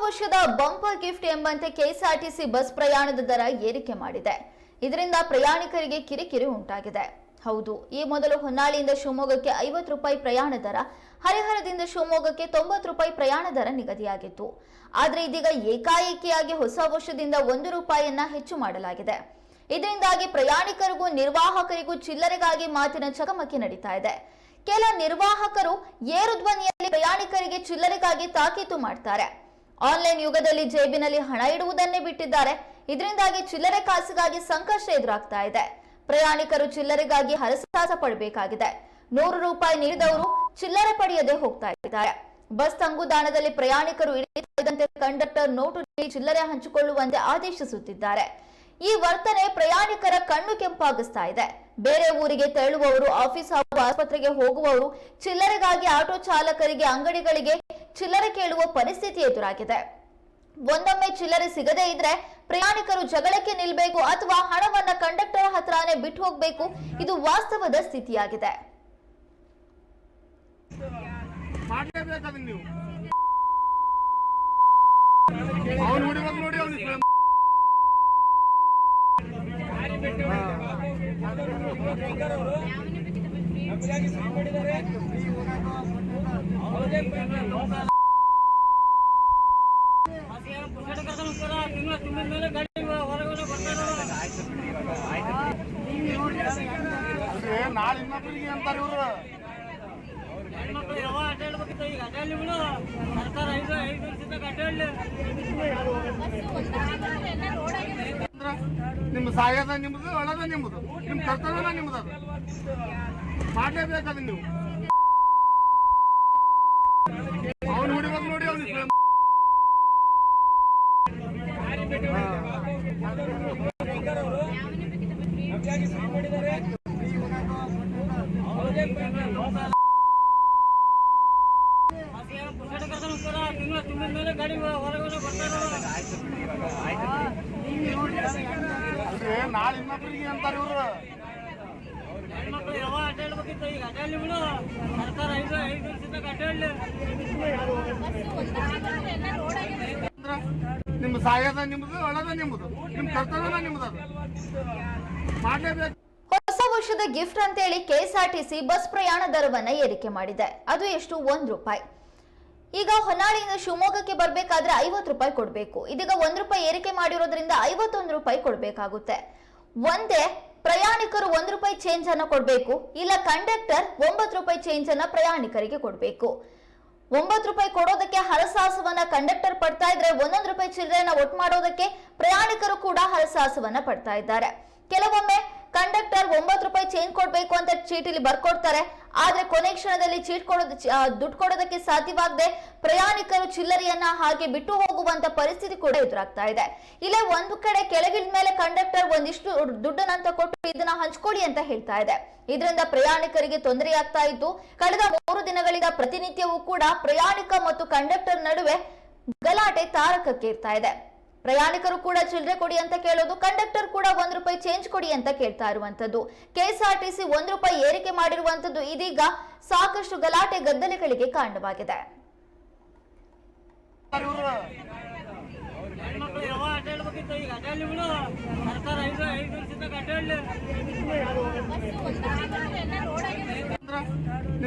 ವರ್ಷದ bumper gift ಎಂಬಂತೆ KSRTC bus ಪ್ರಯಾಣದ ದರ ಏರಿಕೆ ಮಾಡಿದೆ. ಇದರಿಂದ ಪ್ರಯಾಣಿಕರಿಗೆ ಕಿರಿಕಿರಿ ಉಂಟಾಗಿದೆ. ಹೌದು, ಈ ಮೊದಲು ಹೊನ್ನಾಳಿಯಿಂದ ಶಿವಮೊಗ್ಗಕ್ಕೆ 50 ರೂಪಾಯಿ ಪ್ರಯಾಣ ದರ, ಹರಿಹರದಿಂದ ಶಿವಮೊಗ್ಗಕ್ಕೆ 90 ರೂಪಾಯಿ ಪ್ರಯಾಣ ದರ ನಿಗದಿಯಾಗಿತ್ತು. ಆದರೆ ಇದೀಗ ಏಕಾಏಕಿಯಾಗಿ ಹೊಸ ವರ್ಷದಿಂದ 1 ರೂಪಾಯಿಯನ್ನ ಹೆಚ್ಚು ಮಾಡಲಾಗಿದೆ. ಇದರಿಂದಾಗಿ ಪ್ರಯಾಣಿಕರಿಗೂ ನಿರ್ವಾಹಕರಿಗೂ ಚಿಲ್ಲರೆಗಾಗಿ ಮಾತಿನ ಚಕಮಕಿ ನಡೀತಾ ಇದೆ. ಕೆಲ ನಿರ್ವಾಹಕರು ಏರು ಧ್ವನಿಯಲ್ಲಿ ಪ್ರಯಾಣಿಕರಿಗೆ ಚಿಲ್ಲರೆಗಾಗಿ ತಾಕೀತು ಮಾಡ್ತಾರೆ. ಆನ್ಲೈನ್ ಯುಗದಲ್ಲಿ ಜೇಬಿನಲ್ಲಿ ಹಣ ಇಡುವುದನ್ನೇ ಬಿಟ್ಟಿದ್ದಾರೆ. ಇದರಿಂದಾಗಿ ಚಿಲ್ಲರೆ ಕಾಸಿಗಾಗಿ ಸಂಕಷ್ಟ ಎದುರಾಗ್ತಾ ಇದೆ. ಪ್ರಯಾಣಿಕರು ಚಿಲ್ಲರೆಗಾಗಿ ಹರಸಾಹಸ ಪಡಬೇಕಾಗಿದೆ. 100 ರೂಪಾಯಿ ನೀಡಿದವರು ಚಿಲ್ಲರೆ ಪಡೆಯದೆ ಹೋಗ್ತಾ ಇದ್ದಾರೆ. ಬಸ್ ತಂಗುದಾಣದಲ್ಲಿ ಪ್ರಯಾಣಿಕರು ಇಳಿದಂತೆ ಕಂಡಕ್ಟರ್ ನೋಟು ನೀಡಿ ಚಿಲ್ಲರೆ ಹಂಚಿಕೊಳ್ಳುವಂತೆ ಆದೇಶಿಸುತ್ತಿದ್ದಾರೆ. ಈ ವರ್ತನೆ ಪ್ರಯಾಣಿಕರ ಕಣ್ಣು ಕೆಂಪಾಗಿಸ್ತಾ ಇದೆ. ಬೇರೆ ಊರಿಗೆ ತೆರಳುವವರು, ಆಫೀಸ್ ಹಾಗೂ ಆಸ್ಪತ್ರೆಗೆ ಹೋಗುವವರು ಚಿಲ್ಲರೆಗಾಗಿ ಆಟೋ ಚಾಲಕರಿಗೆ, ಅಂಗಡಿಗಳಿಗೆ ಚಿಲ್ಲರೆ ಕೇಳುವ ಪರಿಸ್ಥಿತಿ ಎದುರಾಗಿದೆ. ಒಂದೊಮ್ಮೆ ಚಿಲ್ಲರೆ ಸಿಗದೇ ಇದ್ರೆ ಪ್ರಯಾಣಿಕರು ಜಗಳಕ್ಕೆ ನಿಲ್ಬೇಕು ಅಥವಾ ಹಣವನ್ನ ಕಂಡಕ್ಟರ್ ಹತ್ರನೇ ಬಿಟ್ಟು ಹೋಗ್ಬೇಕು. ಇದು ವಾಸ್ತವದ ಸ್ಥಿತಿಯಾಗಿದೆ. ನಾಳೆ ಇನ್ನೊಬ್ಬರಿಗೆ ಅಂತಾರೆ ಇವರು. ನಿಮ್ಮ ಸಾಯದ ನಿಮ್ಮದು, ಒಳದ ನಿಮ್ಮದು, ನಿಮ್ ಕರ್ತವ್ಯನ ನಿಮ್ಮದು. ಅದು ಮಾಡ್ಲೇಬೇಕದ ನೀವು. ಅವ್ನು ಹುಡುಗ ನೋಡಿ ಅವ್ನಿಗೆ ನಾಳೆ ಇನ್ನೊಬ್ಬರಿಗೆ ಅಂತಾರೆ ಇವರು. ನಿಮ್ಮ ಸಾಯದ ನಿಮ್ಮದು, ಒಳದ ನಿಮ್ಮದು, ನಿಮ್ ಕರ್ತವ್ಯನ ನಿಮ್ಮದು. ಅದು ಮಾಡ್ಲೇಬೇಕು. ಹೊಸ ವರ್ಷದ ಗಿಫ್ಟ್ ಅಂತೇಳಿ ಕೆಎಸ್ಆರ್ಟಿಸಿ ಬಸ್ ಪ್ರಯಾಣ ದರವನ್ನ ಏರಿಕೆ ಮಾಡಿದೆ. ಅದು ಎಷ್ಟು? 1 ರೂಪಾಯಿ. ಈಗ ಹೊನ್ನಾಳಿಯಿಂದ ಶಿವಮೊಗ್ಗಕ್ಕೆ ಬರ್ಬೇಕಾದ್ರೆ 50 ರೂಪಾಯಿ ಕೊಡ್ಬೇಕು. ಇದೀಗ 1 ರೂಪಾಯಿ ಏರಿಕೆ ಮಾಡಿರೋದ್ರಿಂದ 51 ರೂಪಾಯಿ ಕೊಡ್ಬೇಕಾಗುತ್ತೆ. ಒಂದೇ ಪ್ರಯಾಣಿಕರು 1 ರೂಪಾಯಿ ಚೇಂಜ್ ಅನ್ನ ಕೊಡ್ಬೇಕು, ಇಲ್ಲ ಕಂಡಕ್ಟರ್ 9 ರೂಪಾಯಿ ಚೇಂಜ್ ಅನ್ನ ಪ್ರಯಾಣಿಕರಿಗೆ ಕೊಡ್ಬೇಕು. 9 ರೂಪಾಯಿ ಕೊಡೋದಕ್ಕೆ ಹರಸಾಹಸವನ್ನ ಕಂಡಕ್ಟರ್ ಪಡ್ತಾ ಇದ್ರೆ, 1 ರೂಪಾಯಿ ಚಿಲ್ಲರೆಯನ್ನ ಒಟ್ಟು ಮಾಡೋದಕ್ಕೆ ಪ್ರಯಾಣಿಕರು ಕೂಡ ಹರಸಾಹಸವನ್ನ ಪಡ್ತಾ ಇದ್ದಾರೆ. ಕೆಲವೊಮ್ಮೆ ಕಂಡಕ್ಟರ್ 9 ರೂಪಾಯಿ ಚೇಂಜ್ ಕೊಡ್ಬೇಕು ಅಂತ ಚೀಟಿಲಿ ಬರ್ಕೊಡ್ತಾರೆ. ಆದ್ರೆ ಕೊನೆ ಕ್ಷಣದಲ್ಲಿ ದುಡ್ಡು ಕೊಡೋದಕ್ಕೆ ಸಾಧ್ಯವಾಗದೆ ಪ್ರಯಾಣಿಕರು ಚಿಲ್ಲರೆಯನ್ನ ಹಾಗೆ ಬಿಟ್ಟು ಹೋಗುವಂತ ಪರಿಸ್ಥಿತಿ ಕೂಡ ಎದುರಾಗ್ತಾ ಇದೆ. ಇಲ್ಲೇ ಒಂದು ಕಡೆ ಕೆಳಗಿಳಿದ ಮೇಲೆ ಕಂಡಕ್ಟರ್ ಒಂದಿಷ್ಟು ದುಡ್ಡನ್ನಂತ ಕೊಟ್ಟು ಇದನ್ನ ಹಂಚ್ಕೊಳ್ಳಿ ಅಂತ ಹೇಳ್ತಾ ಇದೆ. ಇದರಿಂದ ಪ್ರಯಾಣಿಕರಿಗೆ ತೊಂದರೆಯಾಗ್ತಾ ಇತ್ತು. ಕಳೆದ 3 ದಿನಗಳಿಂದ ಪ್ರತಿನಿತ್ಯವೂ ಕೂಡ ಪ್ರಯಾಣಿಕ ಮತ್ತು ಕಂಡಕ್ಟರ್ ನಡುವೆ ಗಲಾಟೆ ತಾರಕಕ್ಕೇರ್ತಾ ಇದೆ. ಪ್ರಯಾಣಿಕರು ಕೂಡ ಚಿಲ್ಲರೆ ಕೊಡಿ ಅಂತ ಕೇಳೋದು, ಕಂಡಕ್ಟರ್ ಕೂಡ 1 ರೂಪಾಯಿ ಚೇಂಜ್ ಕೊಡಿ ಅಂತ ಕೇಳ್ತಾ ಇರುವಂತದ್ದು. ಕೆಎಸ್ಆರ್ಟಿಸಿ 1 ರೂಪಾಯಿ ಏರಿಕೆ ಮಾಡಿರುವಂತದ್ದು ಇದೀಗ ಸಾಕಷ್ಟು ಗಲಾಟೆ ಗದ್ದಲೆಗಳಿಗೆ ಕಾರಣವಾಗಿದೆ. ನಿಮ್ಮ